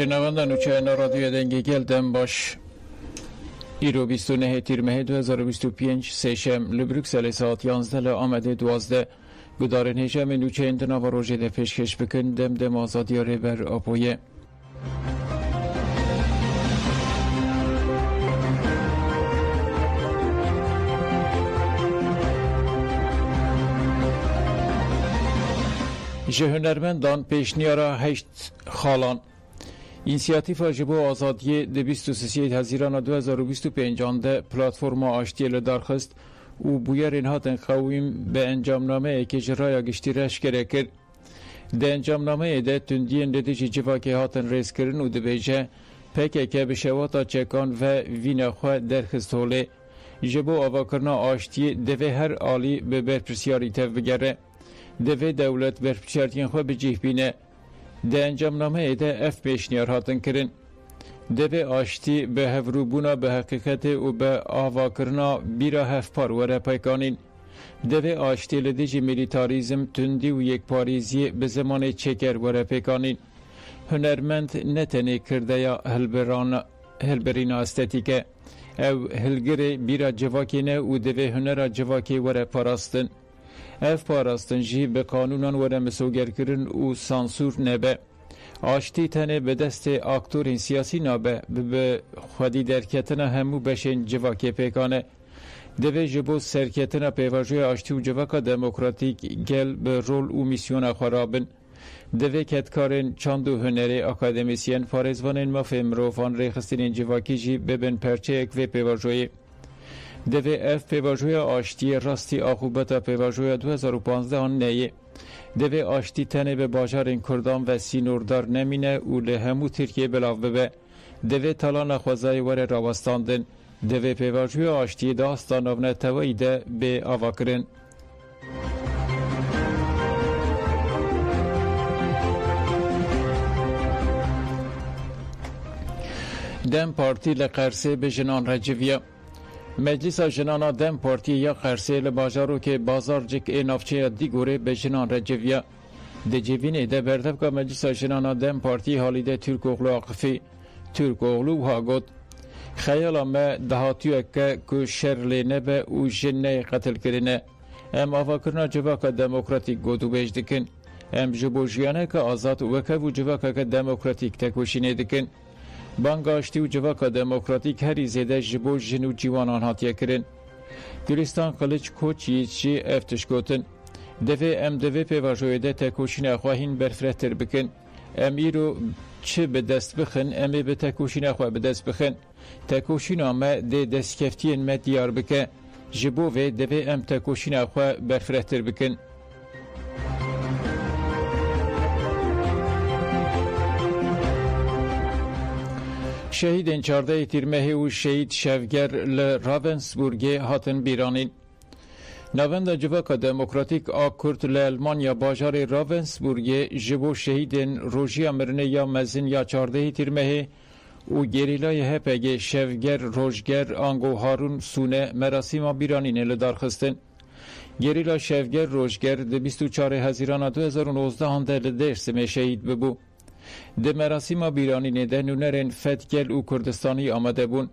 جنوانده نوچه رادیو دنگی گلدم باش ایرو 29 تیر ماه 2025 سشم لبروکسل ساعت 11 آمده 12 گدارن هجم نوچه اندنا و روژه ده پیشکش بکن دم آزادی بر آپویه جهنرمندان پیشنیارا 8 خالان اینسیاتیف جبو آزادی ده 23 هزیران 2025 ده پلاتفورم آشتی لدارخست و بویرین هاتن خویم به انجامنامه که جرای گشتی رشکره کرد. ده انجامنامه ده تندین لدیجی جواکی هاتن ریز کرن و ده بیجه پکه که به شواتا چکان و وینخواه درخست هوله جبو آواکرنا آشتی ده هر آلی به برپرسیاری تف بگره. دوی دولت برپرسیارتین خواه بجیه بینه. ده انجامنامه ده اف پیشنیار هاتن کرن. دوی آشتی به هفروبونا به حقیقت و به آواکرنا بیرا هفپار وره پیکانین. دوی آشتی لدیجی میلیتاریزم تندی و یک پاریزی به زمان چکر وره پیکانین. هنرمند نتنی کرده یا هلبرین استتیکه او هلگر بیرا جواکینه و دوی هنر جواکی وره پاراستن. اف پاراستن جی به قانونان وره مسوگر کرن و سانسور نبه. آشتی تنه به دست اکتورین سیاسی نابه به خودی درکتنا همو بشین جواکی پیکانه. دوی جبو سرکتنا پیواجوی آشتی و جواکا دموکراتیک گل به رول و میسیون خرابن. دوی کتکارن چاندو هنری اکادمیسین فارزوانین مفهم روفان ریخستین جواکی جی ببن پرچه اک و پیواجوی. دوی اف پیواجوی آشتی راستی آخوبتا پیواجوی 2015 آن نیه. دوی آشتی تنه به باجارین کردان و سینوردار نمینه و لهمو ترکیه بلاو ببه. دوی تالان خوزای ور راوستاندن. دوی پیواجوی آشتی داستان و نتوایی ده به آواکرن. دم پارتی لقرسه به جنان رجویه. مجلس جنانا دم پارتی یا قرسه لباجارو که بازار جک اینافچه دیگوره به جنان رجویه. ده جوینه ده بردفقه مجلس جنانا دم پارتی حالی ده ترک اغلو آقفی. ترک اغلو ها گد. خیالا ما دهاتیو که شرلی نبه و جنه قتل کرنه. ام آفاکرنا جواکا دموکراتیک گدو بیج دکن. ام جبو جیانه که آزاد وکه و جواکا که دموکراتیک تکوشینه دکن. بانگاشتی و جواکا دموکراتیک هری زیده جبو جنو جوانان هاتیه کرن. گلستان قلچ کوچی چی افتش گوتن. دوی پیواجوی ده تکوشین خواهین برفرتر بکن. ام ایرو چه به دست بخن امی به تکوشین خواه به دست بخن. تکوشین آمه ده دست کفتین ما دیار بکن. جبو و دوی ام تکوشین خواه برفرتر بکن. شهید 14 تیر ماه و شهید شفگر لراونسبورگ هاتن بیرانین. نوند جواکا دموکراتیک آکورت لالمانیا باجار راونسبورگ جبو شهیدن روژیا مرنه یا مزن یا 14 تیر ماه و گریلای هپگ شفگر روژگر آنگو هارون سونه مراسیم بیرانین لدارخستن. گریلا شفگر روژگر ده 24 هزیران 2019 هنده لدرسم شهید ببو. ده مراسیم بیرانی ده نونرین فتگل و کردستانی آمده بون.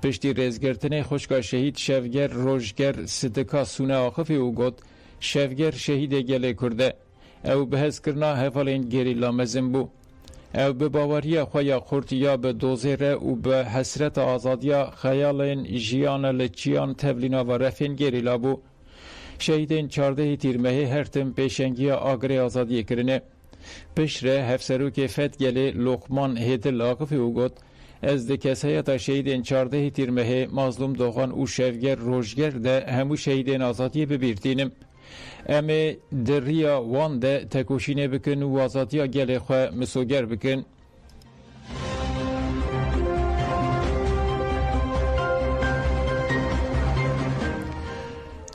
پشتی رزگرتنه خوشگاه شهید شفگر روژگر صدقا سونه آخفی او گد شفگر شهید گله کرده. او به حس کرنا حفالین گریلا مزن بو. او به باوریا خویا خورد یا به دوزره و به حسرت آزادیا خیالین جیان لچیان تبلینا و رفین گریلا بو. شهیدین 14 تیر ماه هرتم پیشنگی آگری آزادی کرنه. پشره هفسروک فتگلی لقمان هیدل آقفی او گد از ده کسایی تا شهیدین 14 تیر ماه مظلوم دوغان و شفگر روژگر ده همو شهیدین آزادی ببیرتینم. امی در ریا وان ده تکوشینه بکن و آزادی گل خواه مسوگر بکن.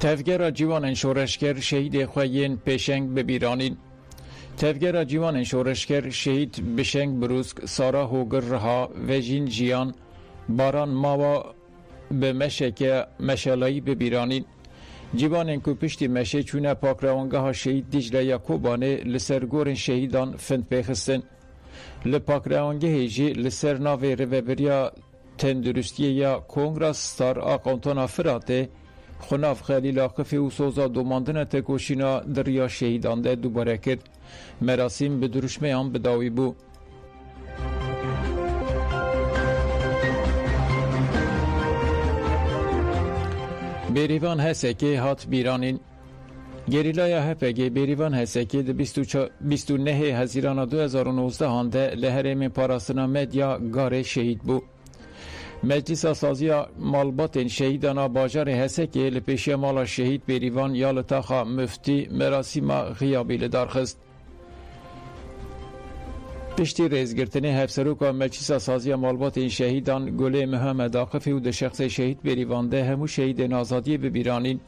تفگر جوان شورشگر شهید خواهین پیشنگ ببیرانین. تفگر جوان شورشگر شهید بشنگ بروسک سارا هوگر رها و جین جیان باران ماوا به مشک مشالایی ببیرانین. جوان کو پشتی مشه چونه پاک روانگاه شهید دیجله یاکوبانه لسرگور شهیدان فند پیخستن. لپاکرانگه جی لسر ناوی روبریا تندرستی یا کنگراس ستار آقانتونا فراته خناف خلیل آقفی و سوزا دوماندن تکوشینا دریا شهیدان ده دوباره کرد. مراسم به درشمه هم بداوی بو. بریوان هسکی هات بیرانین گریلای هپگی بریوان هسکی ده 29 هزیران 2019 هنده لحرم پاراستنا مدیا گاره شهید بو. مجلس سازی مالبات شهیدانا باجار هسکی لپیشی مالا شهید بریوان یا لطاقا مفتی مراسم غیابی لدارخست. پشتی ریزگرتنی هفسروکا مجلس سازی مالبات شهیدان گله محمد آقفی و ده شخص شهید بریوان ده همو شهید نازادی ببیرانین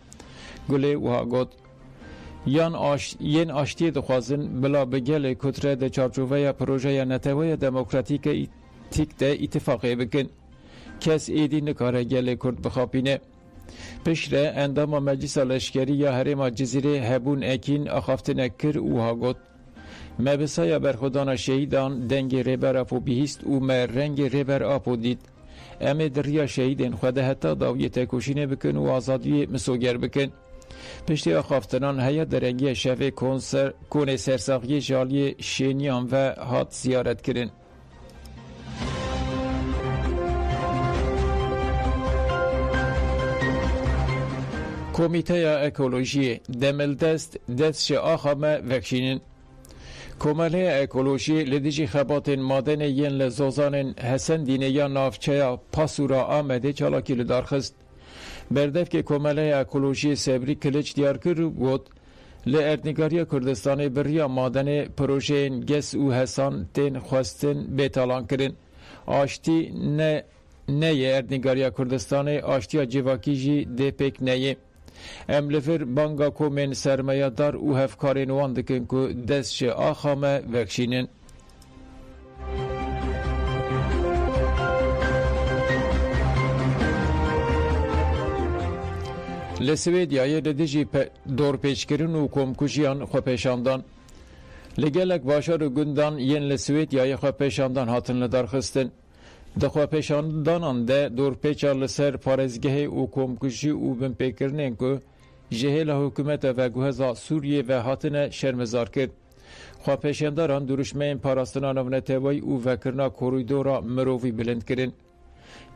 گله وها گود ین آشتی دخوازن بلا بگل کتره ده چارچوبه پروژه نتوه دموکراتیک تیک ده اتفاقی بکن. کس ایدی نکاره گل کرد بخاپینه. پشره اندام مجلس لشکری یا حرم جزیره هبون اکین اخافتن کر وها گود مبسای برخودان شهیدان دنگ ریبر اپو بیهست و مرنگ ریبر اپو دید. امه دریا شهیدین خوده حتی داوی تکوشینه بکن و آزادی مسوگر بکن. پشتی آخافتنان هیا درنگی شوه کونه سرساقی جالی شینیان و هات زیارت کرن. کمیته اکولوژی دمل دست آخامه وکشینن. کماله اکولوژی لدیجی خبات مادن ین لزوزان حسن دینه یا نافچه پاسورا آمده چالاکی لدارخست. بردف که کماله اکولوژی سبری کلچ دیار کرد بود لأردنگاری کردستان بریا مادن پروژه گس و حسان تین خواستن بیتالان کرن. آشتی نه اردنگاری کردستان آشتی جواکی جی ده پک نه. املفر بانگا کومن سرمایه دار و هفکارین وان دکن که دستش آخامه وکشینن. لسویدیای لدیجی دور پیچکرین و کمکوشیان خو پیشاندان. لگلک باشار گندان ین لسویدیای خو پیشاندان هاتن لدارخستن. دخوا پیشاندانان ده دور پیچار لسر پارزگه و کمکشی و بمپیکرنین که جهیل حکومت و گوهزا سوریه و هاتن شرمزار کرد. خوا پیشانداران درشمه پاراستنان و نتوی و وکرنا کوریدورا مرووی بلند کرن.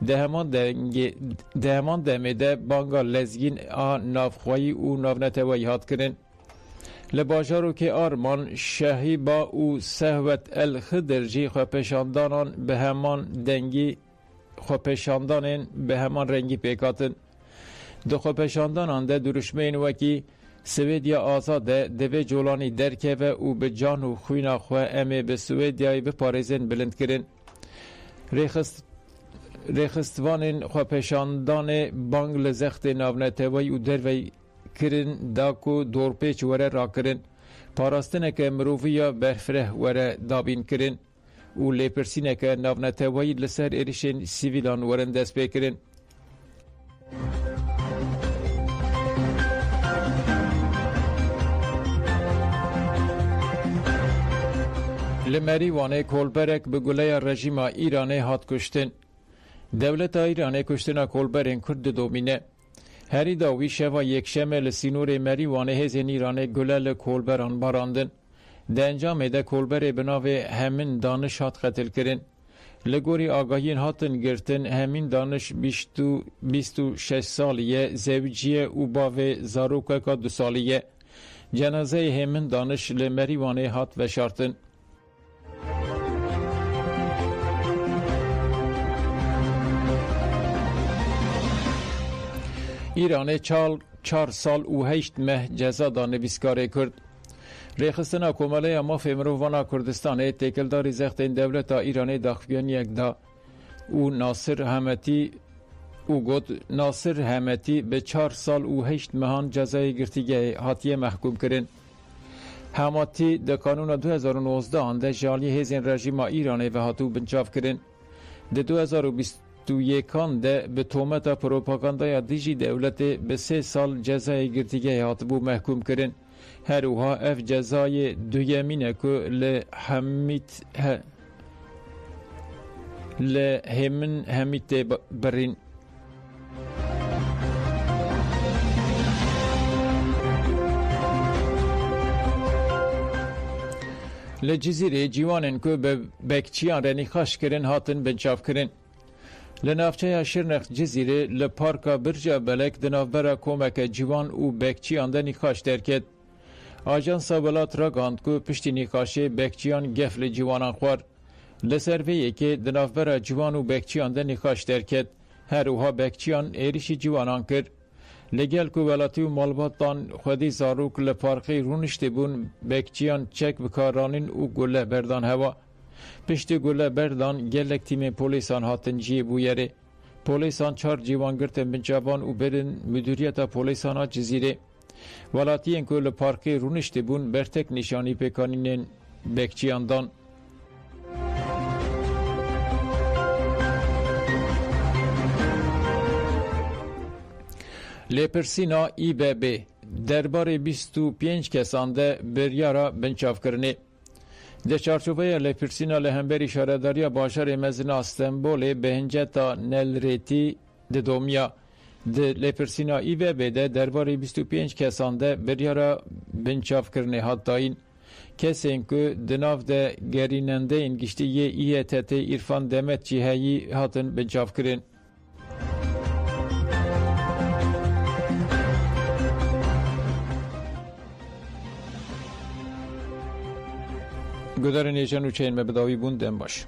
دهمان دمه ده بانگا لزگین نافخوایی و ناونتوی هات کرن. لباجارو که آرمان شهیبا و سهوت الخدرجی خوپشاندانان به همان دنگی خوپشاندانین به همان رنگی پیکاتن. دو خوپشاندانان ده درشمین وکی سویدیا آزاده دوی جولانی درکه و او به جان و خوینا خواه امه به سویدیای به پاریزن بلند کرن. ریخستوانین خوپشاندان بانگ لزخت ناونتوی و دروی کرن داکو دورپیچ وره را کرن پاراستنه که مروفیا برفره وره دابین کرن و لیپرسینه که ناونتوی لسر ایرشن سیویلان ورن دست پی کرن. لمری وانه کولبرک به گله رژیم ایرانی هات کشتن. دولت ایرانی کشتن کولبرین کرد دومینه. هری داوی شوا یک شمه لسینور مری وانه هزین ایرانه گلل کولبران باراندن. ده انجام ده کولبر بناوه همین دانش هات قتل کرن. لگوری آگاهین هاتن گرتن همین دانش 26 سالیه زوجیه و باوه زاروکا 2 سالیه. جنازه همین دانش لمری وانه هات و شارتن. ایران 4 سال و 8 ماه جزا دا نویسکاری کرد. ریخستنا کماله مافی مرووانا کردستان تکلداری زختین دولت ایرانی داخویان یک دا و ناصر همتی به 4 سال و 8 ماهان جزای گرتیگه هاتیه محکوم کرن. همتی ده قانون 2019 آنده جالی هزین رژیم ایرانی و هاتو بنچاف کرن. ده 2021 ده به تومت پروپاگاندای دیجی دولت به 3 سال جزای گرتیگه هاتبو محکوم کرن. هر اوها اف جزای دویمینه که لهمن همیت برین. لجزیره جوانن که به بکچیان رنی خاش کرن هاتن بنچاف کرن. لنافچه شرنخ جزیره لپارکا برجا بلک دنافبرا کومک جوان و بکچیان دنی خاش درکد. آژانس ولات راگاند که پشتی نیخاشه بکچیان گفل جوانان خوار. لسرویه که دنافبرا جوان و بکچیان دنی خاش درکد. هر اوها بکچیان ایریشی جوانان کرد. لگل که ولاتی و مالباتان خودی زاروک لپارقی رونشتی بون بکچیان چک بکارانین و گله بردان هوا. پشت گله بردان گلک تیم پولیسان هاتن جیه بویره. پولیسان 4 جوان گرتن بنجابان و برن مدیریت پولیسان ها جزیره. ولاتی این که لپارقی رونشتی بون برتک نشانی پیکانین بکچیان دان. لپرسینا ای به بی درباره 25 کسان ده بریارا بنچاف کرنه. ده چارچوبه لپرسینا لهمبری شهرداری باشار مزنا استنبول به هنجتا نلریتی ده دومیا. ده لپرسینا ای به بی ده درباره 25 کسان ده بریارا بنچاف کرنه هات داین. کسی این که دناف ده گریننده این گشتی یه ایه تته ایرفان دمت جیهایی هاتن بنچاف کرن. گذار نیشان و چین مبداوی بوندن باش.